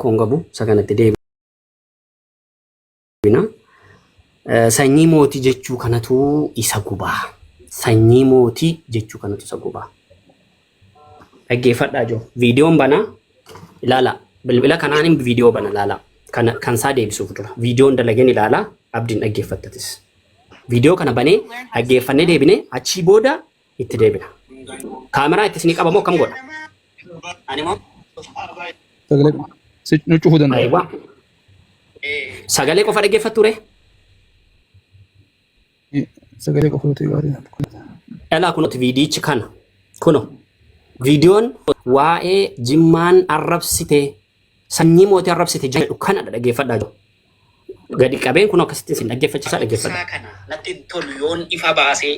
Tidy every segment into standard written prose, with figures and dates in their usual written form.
kongabu saganatti deebina. Sanyii mootii jechuu kanatu isa gubaa. Sanyii mootii jechuu kanatu isa gubaa. Dhaggeeffadhaa jiru. Viidiyoon banaa ilaala. Bilbila kanaan viidiyoo bana ilaala. Kan isaa deebisuuf dura. Viidiyoon dalageen ilaala. Abdiin dhaggeeffattatis. Viidiyoo kana banee dhaggeeffannee deebinee achii booda itti deebina. Kaameraa itti isinii qabamoo akkam godha? Ani moo? Nucuu danda'a. Sagalee qofa dhaggeeffattu ree? Sagalee qofa ta'e gaarii. Elaa kunuuti viidiyichi kana. Kuno. Viidiyoon waa'ee Jimmaan arrabsite sanyii mootii arrabsite jedhu kana dhaggeeffadhaa jiru. Gadi qabeen kun akkasitti isin dhaggeeffachiisaa dhaggeeffadha. Kana natti tolu yoon ifa baasee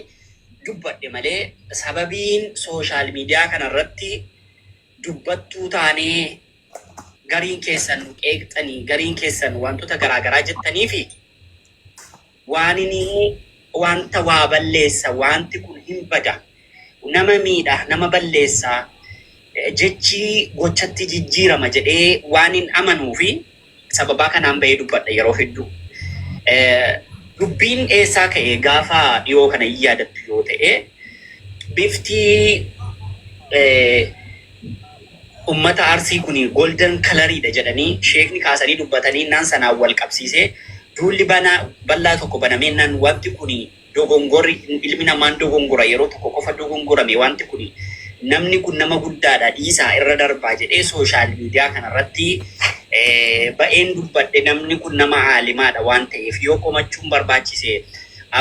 dubbadhe malee sababiin sooshaal miidiyaa kanarratti dubbattuu taanee gariin keessan qeeqxanii gariin keessan wantoota garaagaraa jettanii fi waan inni wanta waa balleessa wanti kun hin bada nama miidha nama balleessa jechi gochatti jijjiirama jedhee waan hin amanuu fi sababaa kanaan bahee dubbadha yeroo hedduu. Dubbiin eessaa ka'e gaafa dhiyoo kana hin yaadattu yoo ta'e bifti ummata Arsii kuni golden coloriidha jedhanii sheekni kaasanii dubbatanii naan sanaan wal qabsiisee duulli bal'aa tokko banameennan wanti kuni dogongorri ilmi namaan dogongora yeroo tokko qofa dogongorame wanti kuni namni kun nama guddaadha dhiisaa irra darbaa jedhee sooshaal miidiyaa kanarratti ba'een dubbadhe namni kun nama aalimaadha waan ta'eef yoo komachuun barbaachise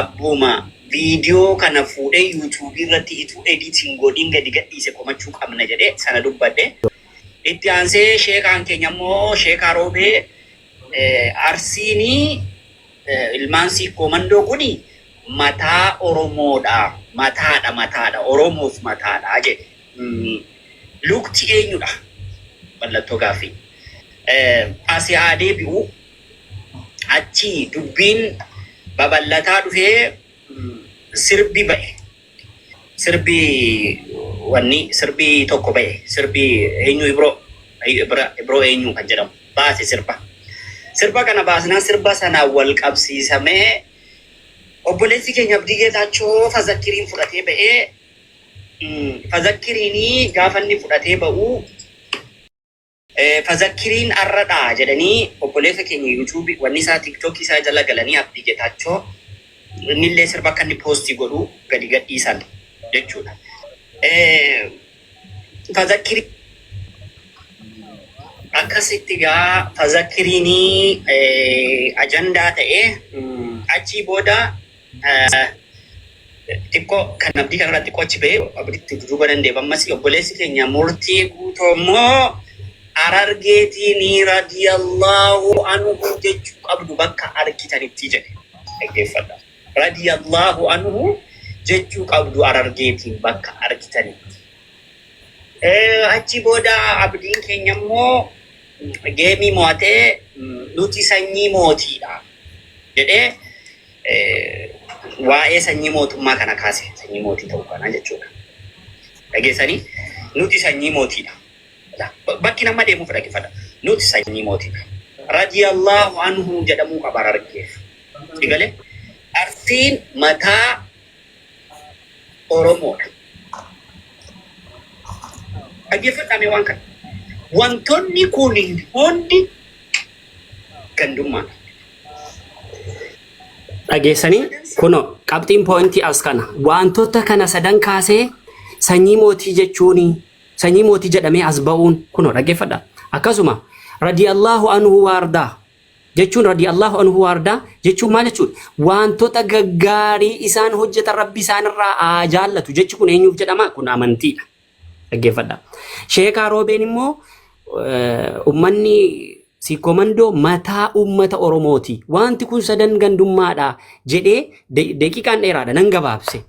abbuma viidiyoo kana fuudhee yuutuubii irratti ituu ediitiin godhiin gadi gadhiise komachuu qabna jedhee sana dubbadhe. Itti aansee sheekaan keenya immoo sheekaa roobee Arsiinii ilmaan siikoo mandoo kuni mataa Oromoodha. Mataadha. Oromoof mataadha jedhe. Lukti eenyudha? Mallattoo gaaffii. Asii haa deebi'u achi dubbiin babal'ataa dhufee sirbi ba'e. Sirbi tokko ba'e. Sirbi eenyu Ibroo eenyu kan jedhamu baase sirba. Sirba kana baasnaan sirba sanaan wal qabsiisamee obboleessi keenya Abdii Geetaachoo Fazakkiriin fudhatee ba'ee Fazakkiriinii gaafa inni fudhatee ba'u Fazakkiriin arradhaa jedhanii obboleessa keenya yuutuubii wanni isaa tiiktookii isaa jala galanii Abdii Geetaachoo innillee sirba akka inni poostii godhu gadi gadhiisan jechuudha. Fazakkiriin akkasitti gaa Fazakkiriinii ajandaa ta'ee achii booda xiqqoo kan Abdii kanarraa xiqqoo achi ba'ee Abdiitti duuba dandeeffammas obboleessi keenya murtii guutoo immoo Arargeetiin radiyallahu anhu jechuu qabdu bakka argitanitti jedhe dhaggeeffadha. Radiyallahu anhu jechuu qabdu Arargeetiin bakka argitanitti. Achi booda Abdiin keenya immoo geemii mo'atee nuti sanyii mootiidha jedhee waa'ee sanyii mootummaa kana kaase sanyii mootii ta'uu kana jechuudha. Dhageessanii nuti sanyii mootiidha. Bakki nama deemuuf dhaggeeffadha. Nuti sanyii mootiidha. Radiyallahu anhu jedhamuu qaba Arargeef. Egalee Arsiin mataa Oromoodha. Dhaggeeffadhaame waan kana. Wantoonni kun hundi gandummaadha. Dhageessanii kuno qabxiin poointii as kana wantoota kana sadan kaasee sanyii mootii jechuuni sanyii mootii jedhamee as ba'uun kuno dhaggeeffadha. Akkasuma radiyallahu anhu waardaa jechuun radiyallahu anhu waardaa jechuun maal jechuudha? Wantoota gaggaarii isaan hojjetan Rabbi isaanirraa haa jaallatu jechi kun eenyuuf jedhama? Kun amantiidha. Dhaggeeffadha. Sheekaa Roobeen immoo ummanni siikoo mandoo mataa ummata Oromooti. Wanti kun sadan gandummaadha jedhee daqiiqaan dheeraadha nan gabaabse.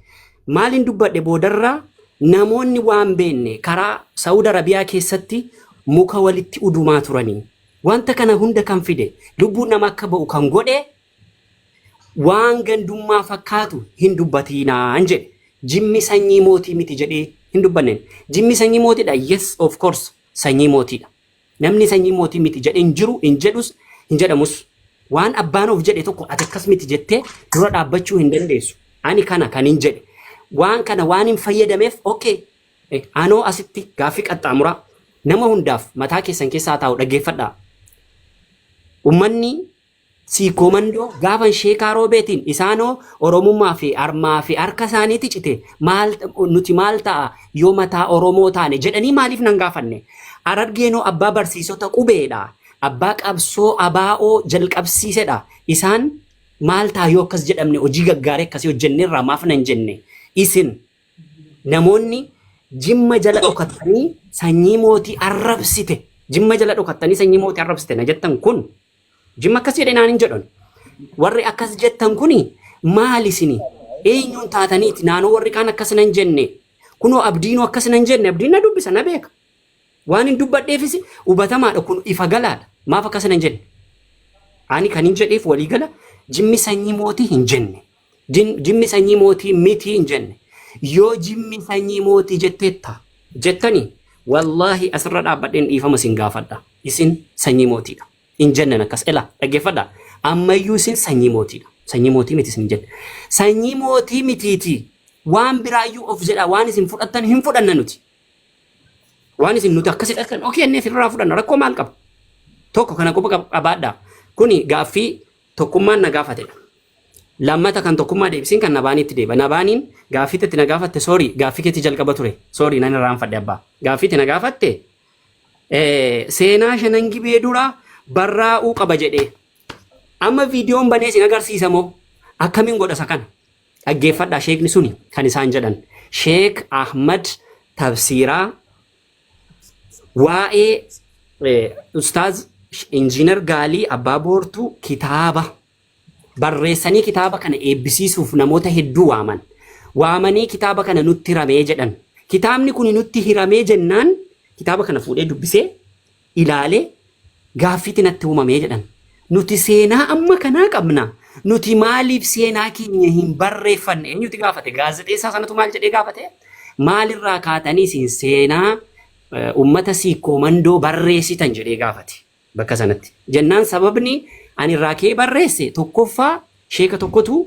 Maaliin dubbadhe boodarraa namoonni waan beenne karaa Saudi Arabiyaa keessatti muka walitti udumaa turanii. Wanta kana hunda kan fide lubbuun nama akka ba'u kan godhe waan gandummaa fakkaatu hin dubbatiinaan jedhe. Jimmi sanyii mootii miti jedhee hin dubbanne. Jimmi sanyii mootiidha. Yes, of course, sanyii mootiidha. namni sanyii mootii miti jedhe hin jiru, hin jedhus, hin jedhamus. Waan abbaan of jedhe tokko ati akkas miti jettee dura dhaabbachuu hin dandeessu. Ani kana kan hin jedhe. Waan kana waan hin fayyadameef okay. Anoo asitti gaaffii qaxxaamuraa nama hundaaf mataa keessan keessaa taa'u dhaggeeffadhaa. Ummanni siikoomandoo gaafan sheekaa roobeetiin isaanoo oromummaa fi armaa fi harka isaaniitti cite nuti maal ta'a yoo mataa oromoo taane jedhanii maaliif nan gaafanne? Harargeenoo abbaa barsiisota qubeedha. Abbaa qabsoo abaa'oo jalqabsiisedha. Isaan maal ta'a yoo akkas jedhamne hojii gaggaarii akkasii hojjenneerraa maaf nan jenne? Isin namoonni jimma jala dhokattanii sanyii mootii arrabsite. Jimma jala dhokattanii sanyii mootii arrabsite na jettan kun jimma akkas jedhe naan hin jedhan. Warri akkas jettan kuni maal isini? Eenyuun taataniiti naannoo warri kaan akkas nan jenne? Kunoo abdiinoo akkas nan jenne, abdiin na dubbisa na beeka. Waan hin dubbadheefis hubatamaadha kun ifa galaadha. Maaf akkas nan jenne? Ani kan hin jedheef walii gala jimmi sanyii mootii hin jenne. Jimmi sanyii mootii miti hin jenne. Yoo jimmi sanyii mootii jettanii wallahi asirra dhaabbadheen dhiifama isin gaafadha. Isin sanyii mootiidha. Hin jennan akkas ela dhaggeeffadha. Ammayyuu isin sanyii mootiidha. Sanyii mootii miti isin jenne. Sanyii mootii mitiiti. Waan biraayyuu of jedha waan isin fudhattan hin fudhanna nuti. Waan isin nuti akkasidha kan okay inni firraa fudhanna rakkoo maal qaba? Tokko kana qofa qabaadha. Kuni gaaffii tokkummaan na gaafatedha. Lammata kan tokkummaa deebisiin kan nabaaniitti deeba. Nabaaniin gaaffiitti na gaafatte sorry gaaffii keetti jalqaba ture. Sorry nan irraanfadhe abbaa. Gaaffiitti na gaafatte seenaa shanan gibee dura barraa'uu qaba jedhee. Amma viidiyoon banee isin agarsiisa moo akkamiin godhasa kana? Dhaggeeffadhaa sheekni suni kan isaan jedhan. Sheek Ahmad Tafsiraa waa'ee Ustaaz Injiinar Gaalii Abbaa Boortuu kitaaba barreessanii kitaaba kana eebbisiisuuf namoota hedduu waamanii kitaaba kana nutti hiramee jedhan. Kitaabni kun nutti hiramee jennaan kitaaba kana fuudhee dubbisee ilaalee gaaffiitti natti uumamee jedhan. Nuti seenaa amma kanaa qabna. Nuti maaliif seenaa keenya hin barreeffanne? Eenyuti gaafate? Gaazexeessaa sanatu maal jedhee gaafate? Maalirraa kaatanii isin seenaa ummata siikoomandoo barreessitan jedhee gaafate bakka sanatti. Jennaan sababni ani irraa kee barreesse tokkoffaa sheeka tokkotu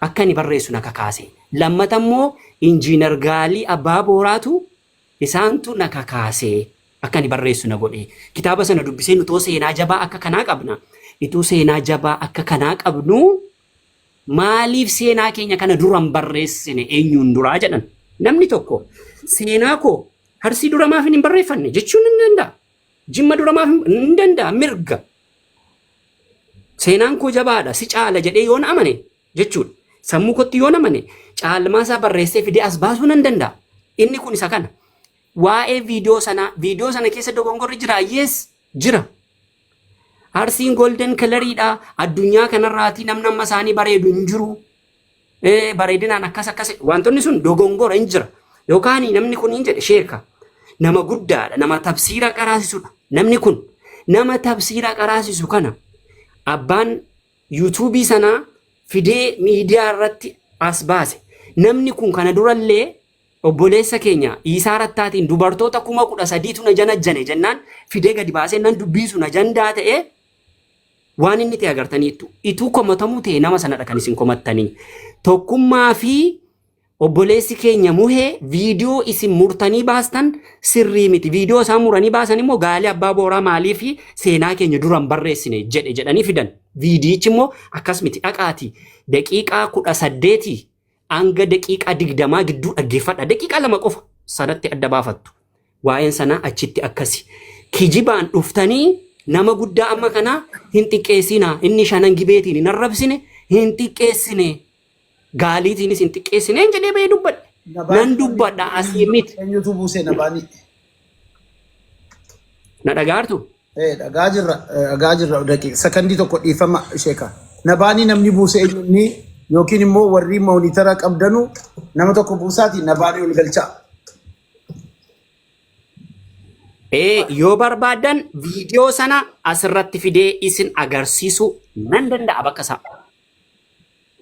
akka ani barreessu na kakaase. Lammata immoo Injiinar Gaalii Abbaa Booraatu isaantu na kakaase akka ani barreessu na godhe. Kitaaba sana dubbisee nutoo seenaa jabaa akka kanaa qabna. Ituu seenaa jabaa akka kanaa qabnu maaliif seenaa keenya kana duran barreessine eenyuun duraa jedhan. Namni tokko seenaa koo Arsii dura maaf hin barreeffanne jechuun hin danda'a. Jimma dura maaf hin danda'a mirga. Seenaan koo jabaadha si caala jedhee yoon amane jechuudha. Sammuu kootti yoon amane caalmaa isaa barreessee fidee as baasuu nan danda'a. Inni kun isa kana. Waa'ee viidiyoo sana keessa dogongorri jira yes jira. Arsiin golden kalariidha addunyaa kanarraati namni amma isaanii bareedu hin jiru. Bareedinaan akkas wantoonni sun dogongora hin jira. Yookaan namni kun hin jedhe sheeka. Nama guddaadha nama tafsiira qaraasisudha. Namni kun nama tafsiira qaraasisu kana abbaan yuutuubii sanaa fidee miidiyaa irratti as baase. Namni kun kana durallee obboleessa keenya Isaa Rattaatiin dubartoota 13,000 na janajjane jennaan fidee gadi baasee nan dubbisu na jandaa ta'ee waan inni ta'e agartaniittu. Ituu komatamuu ta'e nama sanadha kan isin komattanii. Tokkummaa fi obboleessi keenya muhee viidiyoo isin murtanii baastan sirrii miti. Viidiyoo isaan muranii baasan immoo Gaalii Abbaa Booraa maalii fi seenaa keenya duran barreessine jedhanii fidan. Viidiyichi immoo akkas miti dhaqaati. Daqiiqaa 18 hanga daqiiqaa 20 gidduu dhaggeeffadha. Daqiiqaa 2 qofa sanatti adda baafattu. Waa'een sanaa achitti akkasi. Kijibaan dhuftanii nama guddaa amma kana hin xiqqeessina. Inni shanan gibeetiin hin arrabsine hin xiqqeessine. Gaaliitiinis hin xiqqeessine hin jedhee bahee dubbadhe. Nan dubbadha asii miti. Eenyutu buusee nabaanii? Na dhagaartu? Dhagaa jirra daqiiqa sakandii tokko dhiifama sheeka. Nabaanii namni buusee eenyunni yookiin immoo warri moonitara qabdanu nama tokko buusaati nabaanii ol galchaa. Yoo barbaadan viidiyoo sana asirratti fidee isin agarsiisuu nan danda'a bakka isaa.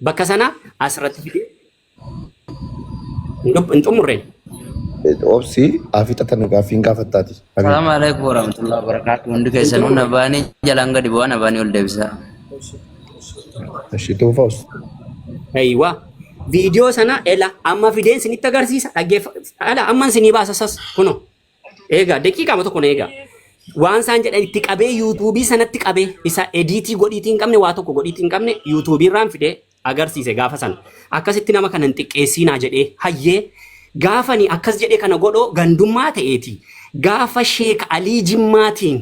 Bakka sana asirratti fidee hin xumurreen. obsi afixatan gaafiin gaafattaati. Assalamualaikum warahmatullahi wabarakatuh. Hundi keessanuu nabaanii jalaan gadi bu'aa nabaanii ol deebisaa. Ishee tuufaus. Aywa. Video sana ela amma fideen sinitti agarsiisa ala amman sinii baasasas kuno. Eega daqiiqaa tokko ne eega. Waan isaan jedhan itti qabee YouTube sanatti qabee isa editii godhiitii hin qabne waa tokko godhiitii hin qabne YouTube irraan fidee agarsiise gaafa sana. Akkasitti nama kana hin xiqqeessinaa jedhee hayyee gaafani akkas jedhee kana godhoo gandummaa ta'eeti. Gaafa Sheek Alii Jimmaatiin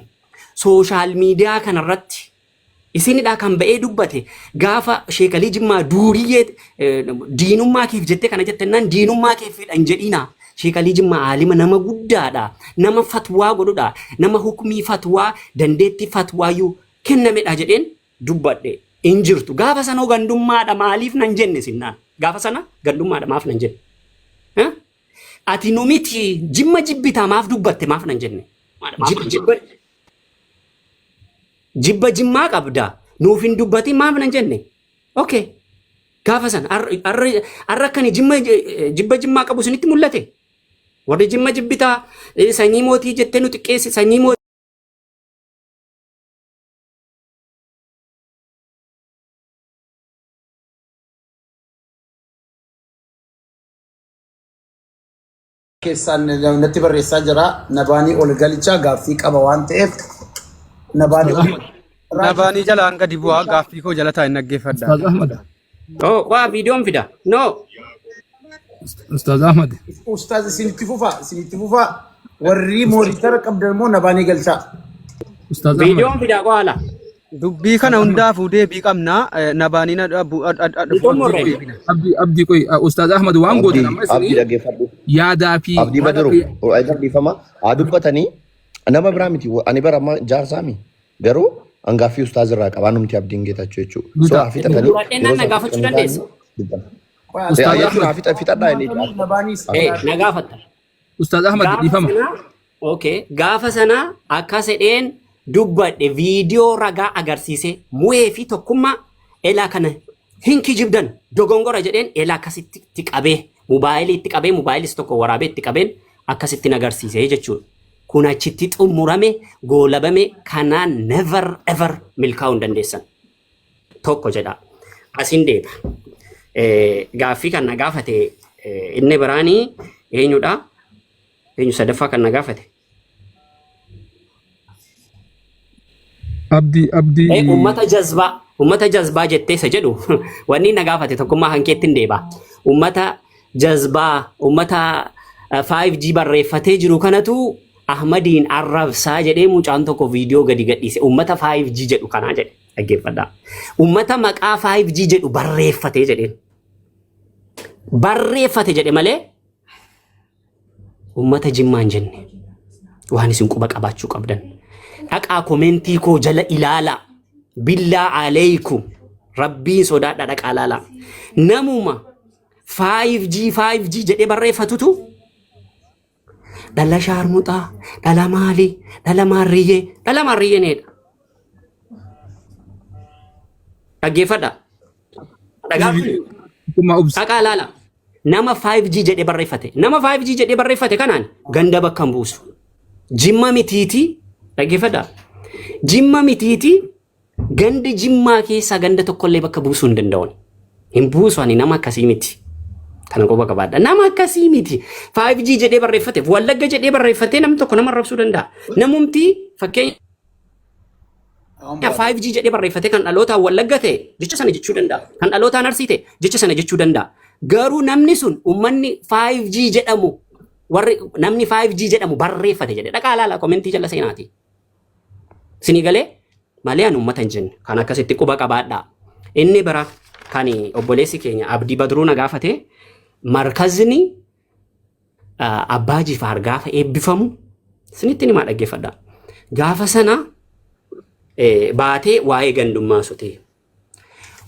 sooshaal miidiyaa kanarratti isinidha kan ba'ee dubbate gaafa Sheek Alii Jimmaa duuriyyee diinummaa keef jettee kana jettennaan diinummaa keefidha hin jedhiina. Sheek Alii Jimmaa aalima nama guddaadha. Nama fatwaa godhudha. Nama hukumii fatwaa dandeettii fatwaayyuu kennamedha jedheen dubbadhe hin jirtu. Gaafa sanoo gandummaadha maaliif nan jenne sinnaan. Gaafa sana gandummaadha maaf nan jenne. Ati numiti jimma jibbitaa maaf dubbatte maaf nan jenne. Jibba jimmaa qabda nuuf hin dubbatin maaf nan jenne. Okay. Gaafa sana arra akkani jibba jimmaa qabu sunitti mul'ate. Warri jimma jibbitaa sanyii mootii jettee nu xiqqeesse sanyii mootii. Keessaan natti barreessaa jira nabaanii ol galchaa gaaffii qaba waan ta'eef Nabaanii jalaan gadi bu'aa gaaffii koo jala taa'e naggeeffadha. Ustaz Ahmad. Oh, waa videoon fida. No. Ustaz Ahmad. Ustaz isinitti fufaa warri moonitara qabdan immoo nabaanii galchaa. Ustaz Ahmad. Videoon fida qoala. Dubbii kana hundaafuu deebii qabna nabaanii Abdii koy Ustaz Ahmad waan gootan amma Abdii dhaggeeffadhu. yaadaa fi Abdii badaru aydan dhiifama haa dubbatanii nama biraa miti ani bara amma jaarsaami garuu angaaffii ustaaz irraa qabaan numti abdiin geetachuu jechuudha. So hafixatanii Dubartiin na gaafachuu dandeessa. Hafixadhaa inni Na gaafatta. Ustaz Ahmad dhiifama. Okay. Gaafa sana akka sedheen dubbadhe viidiyoo ragaa agarsiise mu'ee fi tokkummaa elaa kana hin kijibdan dogongora jedheen elaa akkasitti itti qabee mobaayilii itti qabee moobaayiliis tokko waraabee itti qabeen akkasitti agarsiise jechuudha. Kun achitti xumurame goolabame kanaan never ever milkaa'uu hin dandeessan. Tokko jedha. Asin deeba. Gaaffii kan na gaafate inni biraanii eenyudha? Eenyu sadaffaa kan na gaafate? Abdii. Ummata jazbaa jettee isa jedhu wanni na gaafate tokkummaa hankeetti hin deeba. Ummata jazbaa, ummata 5G barreeffatee jiru kanatu Ahmadiin arrabsaa jedhee mucaan tokko viidiyoo gadi gadhiise. Ummata 5G jedhu kanaa jedhe dhaggeeffadhaa. Ummata maqaa 5G jedhu barreeffatee jedheen. Barreeffate jedhe malee ummata jimmaan jenne waan isin quba qabaachuu qabdan. Dhaqaa komentii koo jala ilaala. Billaa alaykum. Rabbiin sodaadha dhaqaa ilaala. Namuma 5G jedhee barreeffatutu dhala shaarmuxaa, dhala maalii, dhala maarriyyee needha. Dhaggeeffadha. Dhaqaa ilaala. Nama 5G jedhee barreeffate. Nama 5G jedhee barreeffate kanaan ganda bakka hin buusu. Jimma mitiitii dhaggeeffadha. Jimma mitiitii gandi jimmaa keessaa ganda tokkollee bakka buusuu hin danda'an. Hin buusu ani nama akkasii miti. Kana qofa qabaadha. Nama akkasii miti. 5G jedhee barreeffate, Wallagga jedhee barreeffate namni tokko nama arrabsuu danda'a. Namumti fakkeenya 5G jedhee barreeffate kan dhalootaan Wallagga ta'e jecha sana jechuu danda'a. Kan dhalootaan Arsii ta'e jecha sana jechuu danda'a. Garuu namni sun ummanni 5G jedhamu warri namni 5G jedhamu barreeffate jedhe dhaqaa ilaala komentii jala seenaati. Sinii galee malee an ummata hin jenne kan akkasitti quba qabaadhaa. Inni bira kan obboleessi keenya Abdii Badruu na gaafate markazni Abbaa Jifaar gaafa eebbifamu sinitti nimaa dhaggeeffadhaa. Gaafa sana baatee waa'ee gandummaa sotee.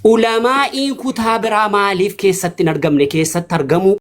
Ulamaa'ii kutaa biraa maaliif keessatti hin argamne keessatti argamuu